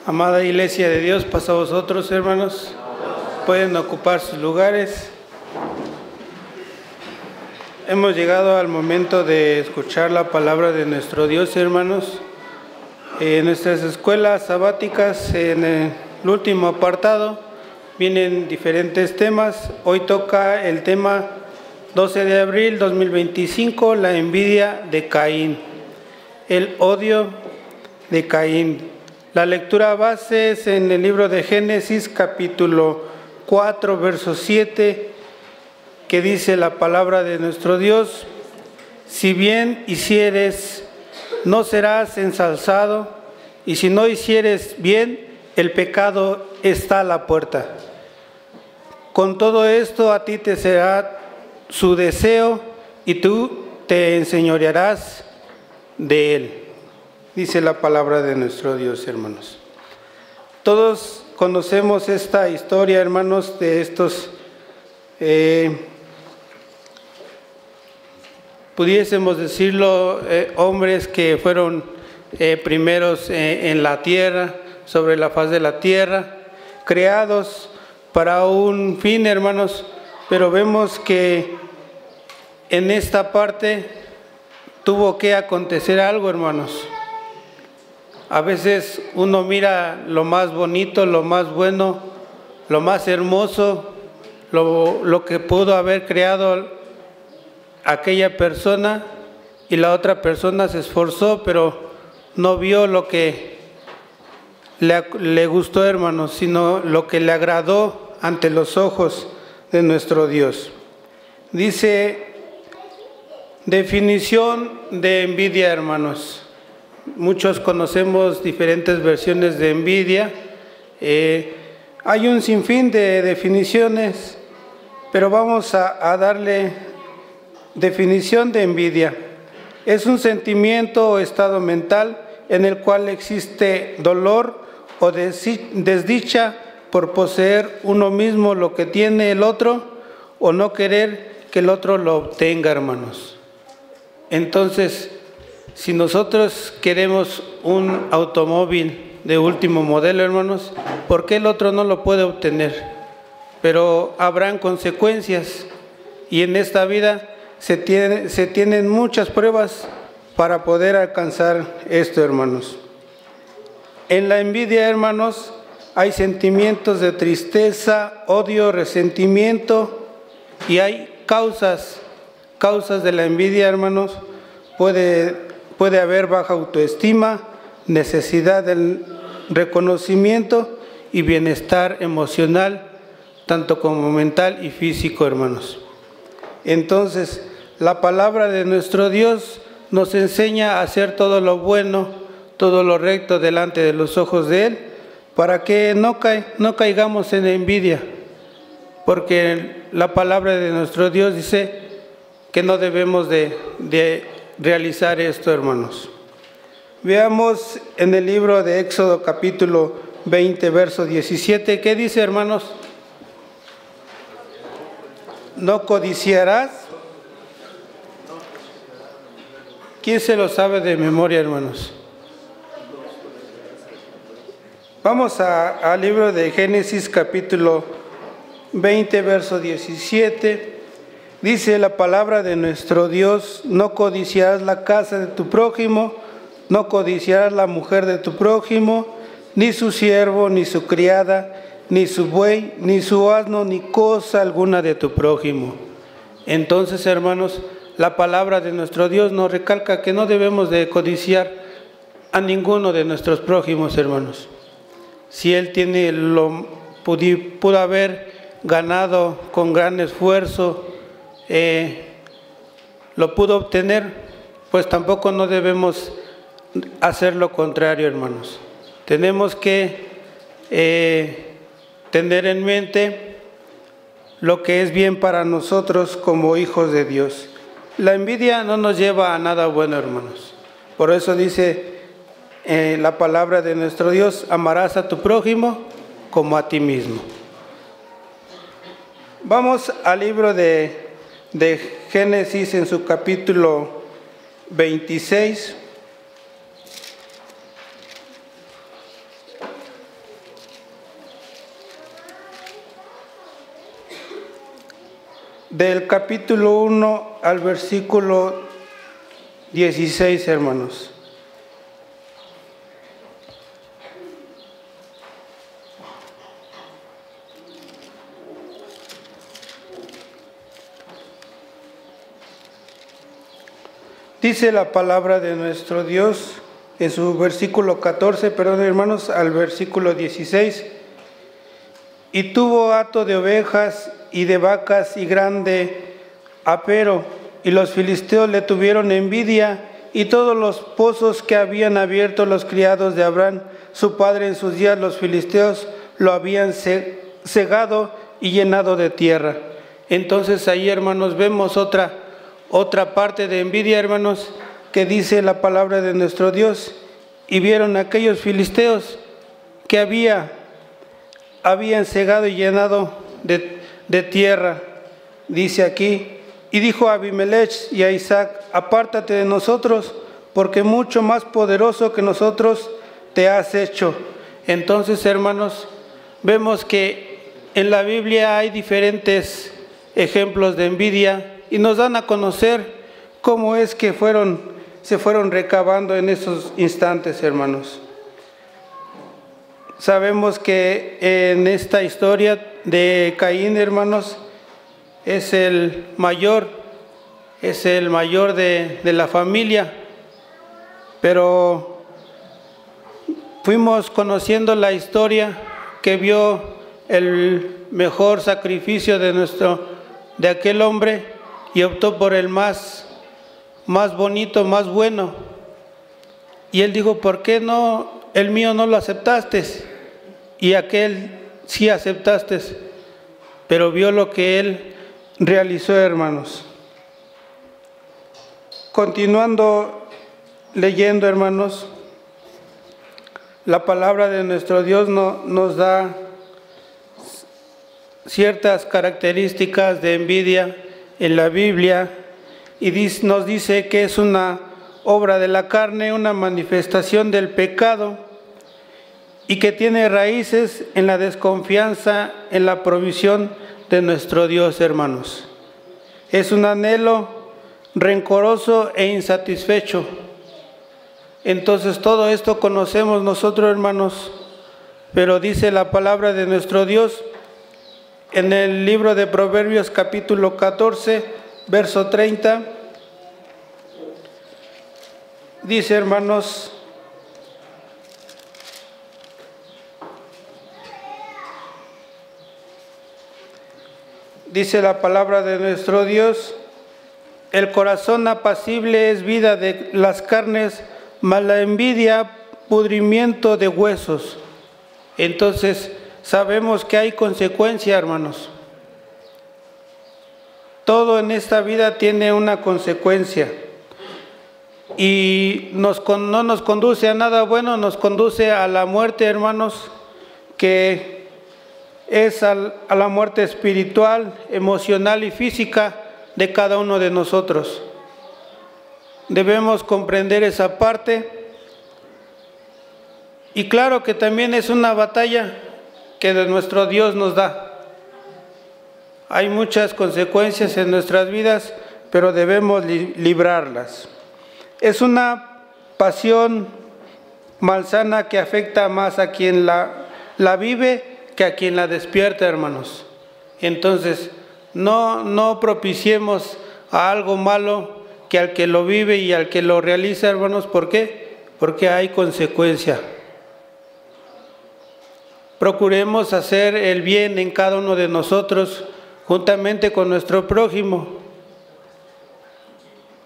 Amada Iglesia de Dios, pasa a vosotros, hermanos. Pueden ocupar sus lugares. Hemos llegado al momento de escuchar la palabra de nuestro Dios, hermanos. En nuestras escuelas sabáticas, en el último apartado, vienen diferentes temas. Hoy toca el tema 12 de abril 2025, la envidia de Caín, el odio de Caín. La lectura base es en el libro de Génesis, capítulo 4, verso 7, que dice la palabra de nuestro Dios: si bien hicieres, no serás ensalzado, y si no hicieres bien, el pecado está a la puerta. Con todo esto a ti te será su deseo, y tú te enseñorearás de él. Dice la palabra de nuestro Dios, hermanos. Todos conocemos esta historia, hermanos, de estos, pudiésemos decirlo, hombres que fueron primeros en la tierra, sobre la faz de la tierra, creados para un fin, hermanos, pero vemos que en esta parte tuvo que acontecer algo, hermanos. A veces uno mira lo más bonito, lo más bueno, lo más hermoso, lo que pudo haber creado aquella persona, y la otra persona se esforzó, pero no vio lo que le gustó, hermanos, sino lo que le agradó ante los ojos de nuestro Dios. Dice, definición de envidia, hermanos. Muchos conocemos diferentes versiones de envidia. Hay un sinfín de definiciones, pero vamos a darle definición de envidia. Es un sentimiento o estado mental en el cual existe dolor o desdicha por poseer uno mismo lo que tiene el otro, o no querer que el otro lo obtenga, hermanos. Entonces, si nosotros queremos un automóvil de último modelo, hermanos, ¿por qué el otro no lo puede obtener? Pero habrán consecuencias, y en esta vida se tienen muchas pruebas para poder alcanzar esto, hermanos. En la envidia, hermanos, hay sentimientos de tristeza, odio, resentimiento, y hay causas de la envidia, hermanos. Puede haber baja autoestima, necesidad del reconocimiento y bienestar emocional, tanto como mental y físico, hermanos. Entonces, la palabra de nuestro Dios nos enseña a hacer todo lo bueno, todo lo recto delante de los ojos de Él, para que no caigamos en envidia, porque la palabra de nuestro Dios dice que no debemos de realizar esto, hermanos. Veamos en el libro de Éxodo capítulo 20, verso 17, ¿qué dice, hermanos? No codiciarás. ¿Quién se lo sabe de memoria, hermanos? Vamos al libro de Génesis capítulo 20, verso 17. Dice la palabra de nuestro Dios: no codiciarás la casa de tu prójimo, no codiciarás la mujer de tu prójimo, ni su siervo, ni su criada, ni su buey, ni su asno, ni cosa alguna de tu prójimo. Entonces, hermanos, la palabra de nuestro Dios nos recalca que no debemos de codiciar a ninguno de nuestros prójimos, hermanos. Si él tiene pudo haber ganado con gran esfuerzo, lo pudo obtener, pues tampoco no debemos hacer lo contrario, hermanos. Tenemos que tener en mente lo que es bien para nosotros como hijos de Dios. La envidia no nos lleva a nada bueno, hermanos. Por eso dice la palabra de nuestro Dios: amarás a tu prójimo como a ti mismo. Vamos al libro de Génesis en su capítulo 26. del capítulo 1 al versículo 16, hermanos. Dice la palabra de nuestro Dios en su versículo 14, perdón hermanos, al versículo 16. Y tuvo hato de ovejas y de vacas y grande apero, y los filisteos le tuvieron envidia, y todos los pozos que habían abierto los criados de Abraham, su padre en sus días, los filisteos lo habían cegado y llenado de tierra. Entonces ahí, hermanos, vemos otra parte de envidia, hermanos, que dice la palabra de nuestro Dios. Y vieron aquellos filisteos que habían cegado y llenado de tierra, dice aquí. Y dijo a Abimelech y a Isaac: apártate de nosotros, porque mucho más poderoso que nosotros te has hecho. Entonces, hermanos, vemos que en la Biblia hay diferentes ejemplos de envidia y nos dan a conocer cómo es que se fueron recabando en esos instantes, hermanos. Sabemos que en esta historia de Caín, hermanos, es el mayor de la familia, pero fuimos conociendo la historia que vio el mejor sacrificio de aquel hombre y optó por el más bonito, más bueno. Y él dijo: ¿por qué no, el mío no lo aceptaste? Y aquel sí aceptaste, pero vio lo que él realizó, hermanos. Continuando leyendo, hermanos, la palabra de nuestro Dios nos da ciertas características de envidia en la Biblia y nos dice que es una obra de la carne, una manifestación del pecado y que tiene raíces en la desconfianza en la provisión de nuestro Dios, hermanos. Es un anhelo rencoroso e insatisfecho. Entonces todo esto conocemos nosotros, hermanos, pero dice la palabra de nuestro Dios en el libro de Proverbios capítulo 14, verso 30, dice, hermanos: dice la palabra de nuestro Dios: el corazón apacible es vida de las carnes, mas la envidia pudrimiento de huesos. Entonces sabemos que hay consecuencia, hermanos. Todo en esta vida tiene una consecuencia y no nos conduce a nada bueno, nos conduce a la muerte, hermanos, que es a la muerte espiritual, emocional y física de cada uno de nosotros. Debemos comprender esa parte. Y claro que también es una batalla que de nuestro Dios nos da. Hay muchas consecuencias en nuestras vidas, pero debemos librarlas. Es una pasión malsana que afecta más a quien la vive que a quien la despierta, hermanos. Entonces, no propiciemos a algo malo que al que lo vive y al que lo realiza, hermanos. ¿Por qué? Porque hay consecuencia. Procuremos hacer el bien en cada uno de nosotros, juntamente con nuestro prójimo,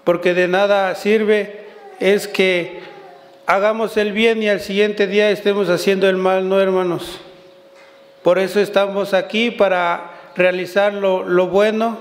porque de nada sirve es que hagamos el bien y al siguiente día estemos haciendo el mal, ¿no, hermanos? Por eso estamos aquí, para realizar lo bueno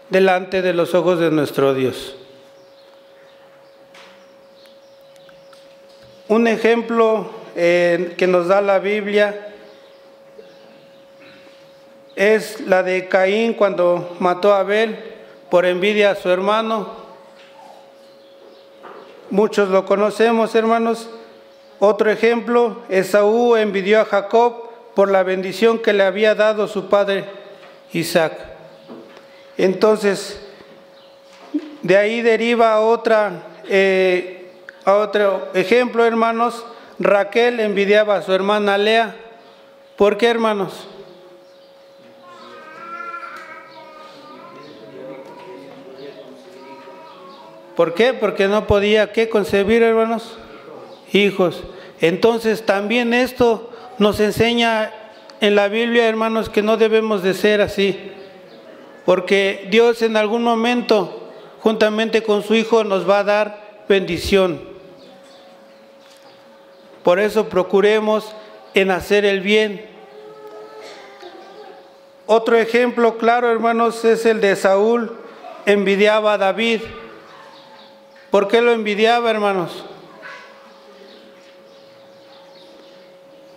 delante de los ojos de nuestro Dios. Un ejemplo que nos da la Biblia es la de Caín cuando mató a Abel por envidia a su hermano. Muchos lo conocemos, hermanos. Otro ejemplo: Esaú envidió a Jacob por la bendición que le había dado su padre Isaac. Entonces, de ahí deriva otro ejemplo, hermanos. Raquel envidiaba a su hermana Lea. ¿Por qué, hermanos? ¿Por qué? Porque no podía, ¿qué? Concebir, hermanos, hijos. Entonces también esto nos enseña en la Biblia, hermanos, que no debemos de ser así. Porque Dios en algún momento, juntamente con su Hijo, nos va a dar bendición. Por eso procuremos en hacer el bien. Otro ejemplo claro, hermanos, es el de Saúl. Envidiaba a David. ¿Por qué lo envidiaba, hermanos?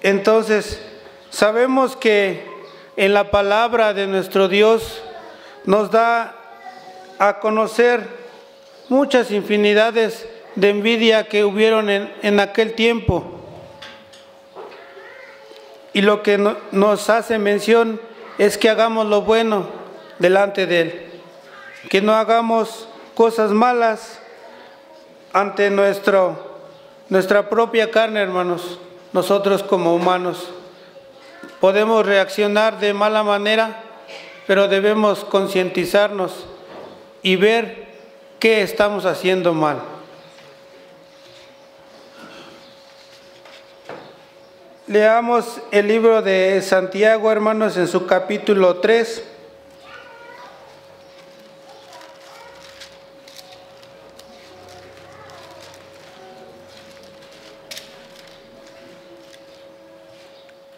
Entonces, sabemos que en la palabra de nuestro Dios nos da a conocer muchas infinidades de envidia que hubieron en aquel tiempo. Y lo que nos hace mención es que hagamos lo bueno delante de Él, que no hagamos cosas malas ante nuestra propia carne, hermanos. Nosotros como humanos podemos reaccionar de mala manera, pero debemos concientizarnos y ver qué estamos haciendo mal. Leamos el libro de Santiago, hermanos, en su capítulo 3.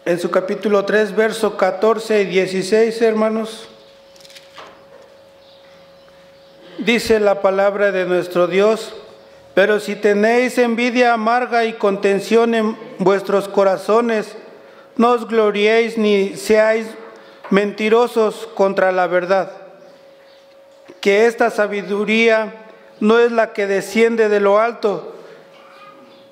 En su capítulo 3, versos 14 y 16, hermanos, dice la palabra de nuestro Dios: pero si tenéis envidia amarga y contención en vuestros corazones, no os gloriéis ni seáis mentirosos contra la verdad, que esta sabiduría no es la que desciende de lo alto,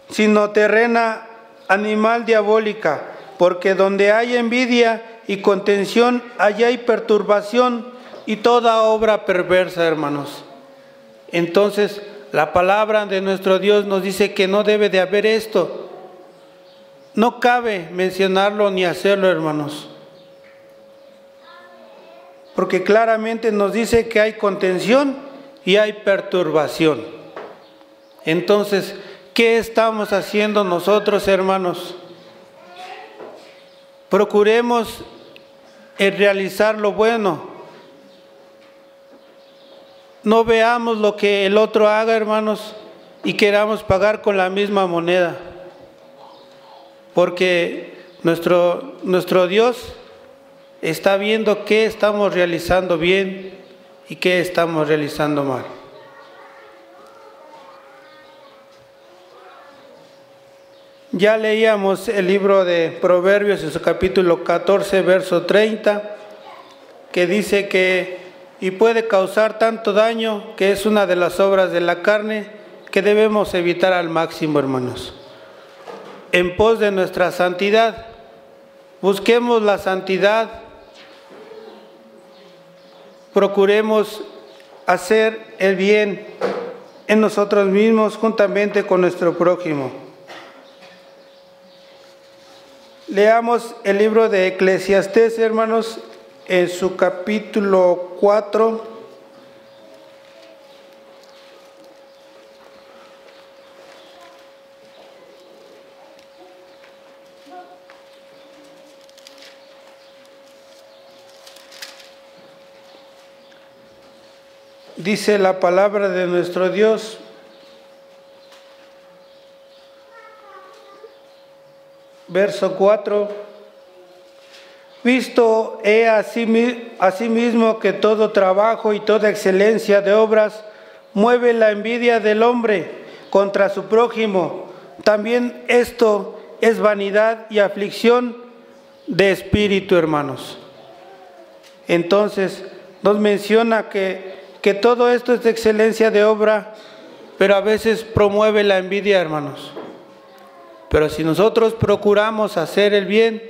sino terrena, animal, diabólica. Porque donde hay envidia y contención, allá hay perturbación y toda obra perversa, hermanos. Entonces, la palabra de nuestro Dios nos dice que no debe de haber esto. No cabe mencionarlo ni hacerlo, hermanos. Porque claramente nos dice que hay contención y hay perturbación. Entonces, ¿qué estamos haciendo nosotros, hermanos? Procuremos realizar lo bueno. No veamos lo que el otro haga, hermanos, y queramos pagar con la misma moneda. Porque nuestro Dios está viendo qué estamos realizando bien y qué estamos realizando mal. Ya leíamos el libro de Proverbios en su capítulo 14, verso 30, que dice que y puede causar tanto daño que es una de las obras de la carne que debemos evitar al máximo, hermanos. En pos de nuestra santidad, busquemos la santidad, procuremos hacer el bien en nosotros mismos juntamente con nuestro prójimo. Leamos el libro de Eclesiastés, hermanos, en su capítulo 4. Dice la palabra de nuestro Dios: verso 4, visto he asimismo que todo trabajo y toda excelencia de obras mueve la envidia del hombre contra su prójimo. También esto es vanidad y aflicción de espíritu, hermanos. Entonces nos menciona que todo esto es de excelencia de obra, pero a veces promueve la envidia, hermanos. Pero si nosotros procuramos hacer el bien,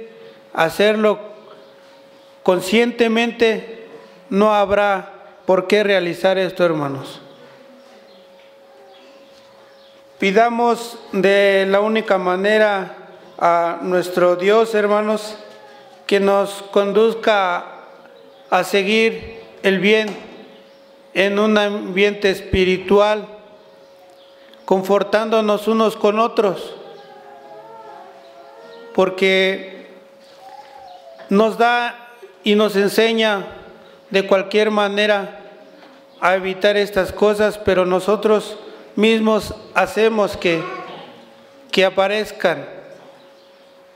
hacerlo conscientemente, no habrá por qué realizar esto, hermanos. Pidamos de la única manera a nuestro Dios, hermanos, que nos conduzca a seguir el bien en un ambiente espiritual, confortándonos unos con otros, porque nos da y nos enseña de cualquier manera a evitar estas cosas, pero nosotros mismos hacemos que aparezcan.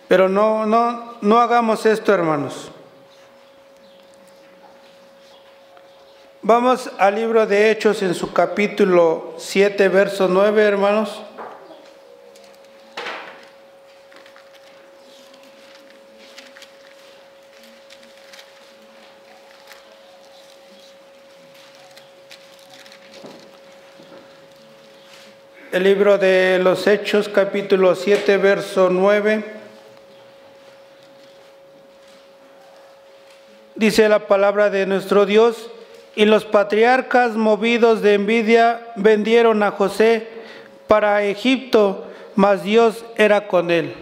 Pero no hagamos esto, hermanos. Vamos al libro de Hechos en su capítulo 7, verso 9, hermanos. El libro de los Hechos, capítulo 7, verso 9. Dice la palabra de nuestro Dios: y los patriarcas, movidos de envidia, vendieron a José para Egipto, mas Dios era con él.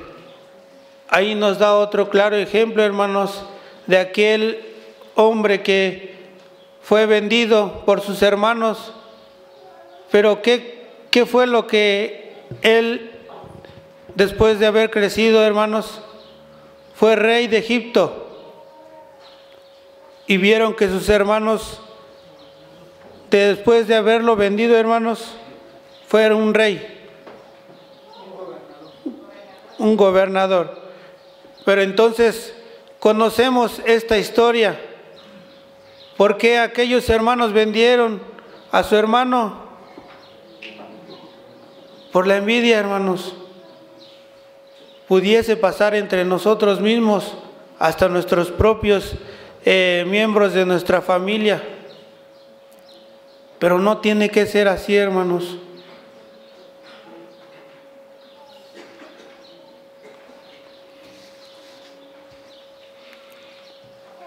Ahí nos da otro claro ejemplo, hermanos, de aquel hombre que fue vendido por sus hermanos. Pero ¿qué fue lo que él, después de haber crecido, hermanos? Fue rey de Egipto. Y vieron que sus hermanos, después de haberlo vendido, hermanos, fue un rey, un gobernador. Pero entonces conocemos esta historia. ¿Por qué aquellos hermanos vendieron a su hermano? Por la envidia, hermanos. Pudiese pasar entre nosotros mismos, hasta nuestros propios miembros de nuestra familia. Pero no tiene que ser así, hermanos.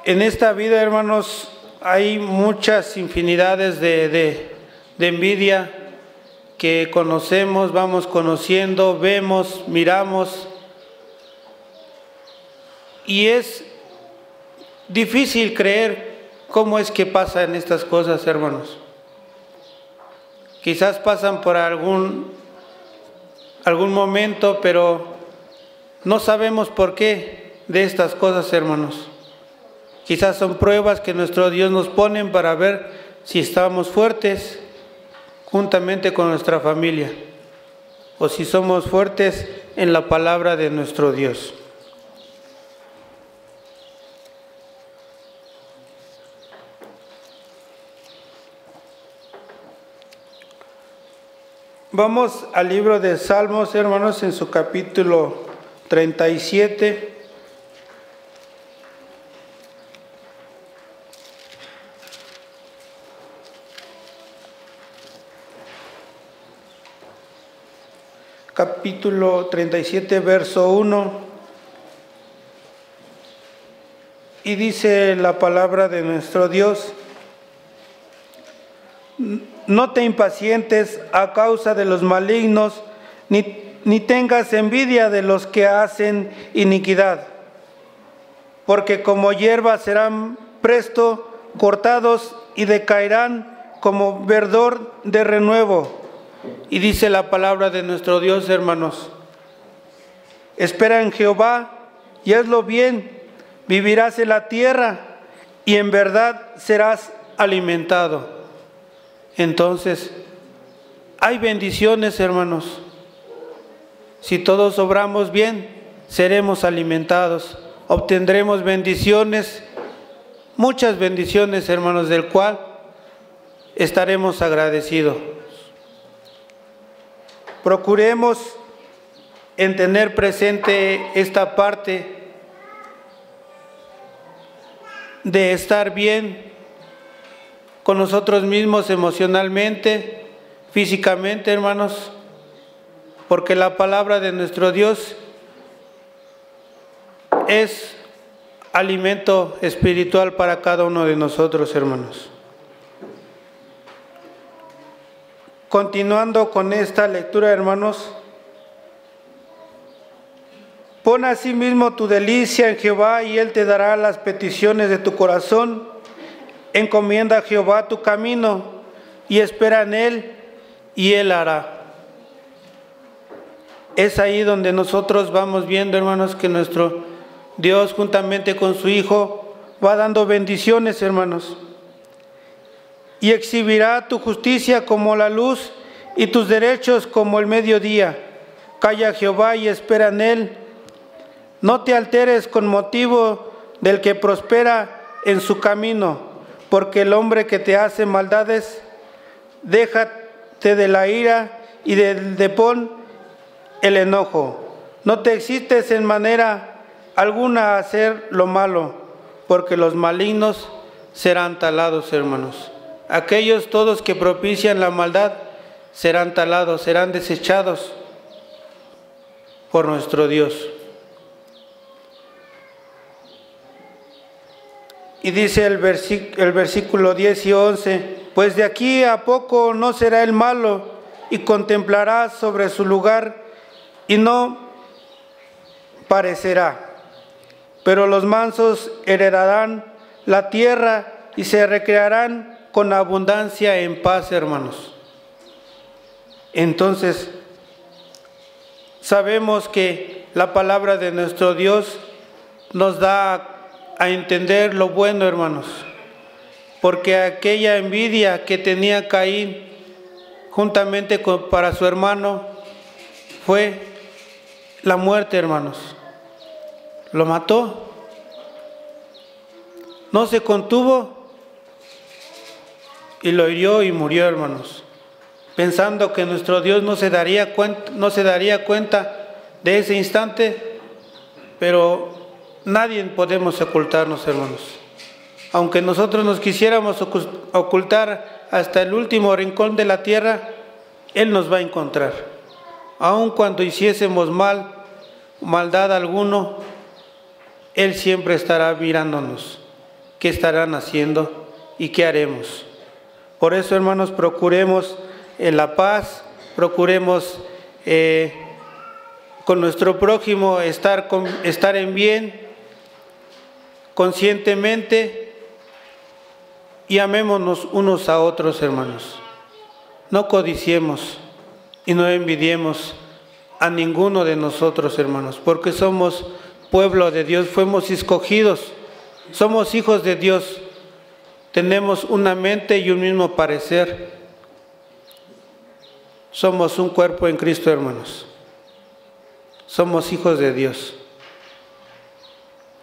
En esta vida, hermanos, hay muchas infinidades de envidia que conocemos, vamos conociendo, vemos, miramos. Y es difícil creer cómo es que pasan estas cosas, hermanos. Quizás pasan por algún momento, pero no sabemos por qué de estas cosas, hermanos. Quizás son pruebas que nuestro Dios nos pone para ver si estamos fuertes juntamente con nuestra familia, o si somos fuertes en la palabra de nuestro Dios. Vamos al libro de Salmos, hermanos, en su capítulo 37. Capítulo 37, verso 1. Y dice la palabra de nuestro Dios: no te impacientes a causa de los malignos, ni tengas envidia de los que hacen iniquidad, porque como hierba serán presto cortados y decaerán como verdor de renuevo. Y dice la palabra de nuestro Dios, hermanos: espera en Jehová y hazlo bien, vivirás en la tierra y en verdad serás alimentado. Entonces, hay bendiciones, hermanos. Si todos obramos bien, seremos alimentados, obtendremos bendiciones, muchas bendiciones, hermanos, del cual estaremos agradecidos. Procuremos en tener presente esta parte de estar bien con nosotros mismos emocionalmente, físicamente, hermanos, porque la palabra de nuestro Dios es alimento espiritual para cada uno de nosotros, hermanos. Continuando con esta lectura, hermanos, pon asimismo tu delicia en Jehová y Él te dará las peticiones de tu corazón. Encomienda a Jehová tu camino y espera en Él y Él hará. Es ahí donde nosotros vamos viendo, hermanos, que nuestro Dios juntamente con su Hijo va dando bendiciones, hermanos. Y exhibirá tu justicia como la luz y tus derechos como el mediodía. Calla Jehová y espera en Él. No te alteres con motivo del que prospera en su camino, porque el hombre que te hace maldades, déjate de la ira y de pon el enojo. No te excites en manera alguna a hacer lo malo, porque los malignos serán talados, hermanos. Aquellos todos que propician la maldad serán talados, serán desechados por nuestro Dios. Y dice el versículo 10 y 11, pues de aquí a poco no será el malo, y contemplará sobre su lugar, y no parecerá. Pero los mansos heredarán la tierra y se recrearán con abundancia en paz, hermanos. Entonces, sabemos que la palabra de nuestro Dios nos da a entender lo bueno, hermanos, porque aquella envidia que tenía Caín juntamente para su hermano fue la muerte, hermanos. Lo mató, no se contuvo y lo hirió y murió, hermanos, pensando que nuestro Dios no se daría cuenta de ese instante, pero nadie podemos ocultarnos, hermanos. Aunque nosotros nos quisiéramos ocultar hasta el último rincón de la tierra, Él nos va a encontrar. Aun cuando hiciésemos maldad alguno, Él siempre estará mirándonos. ¿Qué estarán haciendo y qué haremos? Por eso, hermanos, procuremos la paz, procuremos con nuestro prójimo estar en bien, conscientemente, y amémonos unos a otros, hermanos. No codiciemos y no envidiemos a ninguno de nosotros, hermanos, porque somos pueblo de Dios, fuimos escogidos, somos hijos de Dios, tenemos una mente y un mismo parecer, somos un cuerpo en Cristo, hermanos, somos hijos de Dios.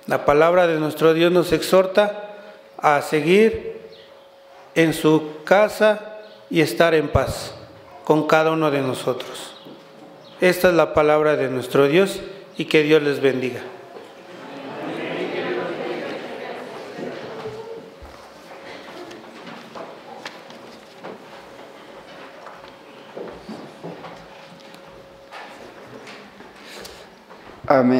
La palabra de nuestro Dios nos exhorta a seguir en su casa y estar en paz con cada uno de nosotros. Esta es la palabra de nuestro Dios y que Dios les bendiga. Amén.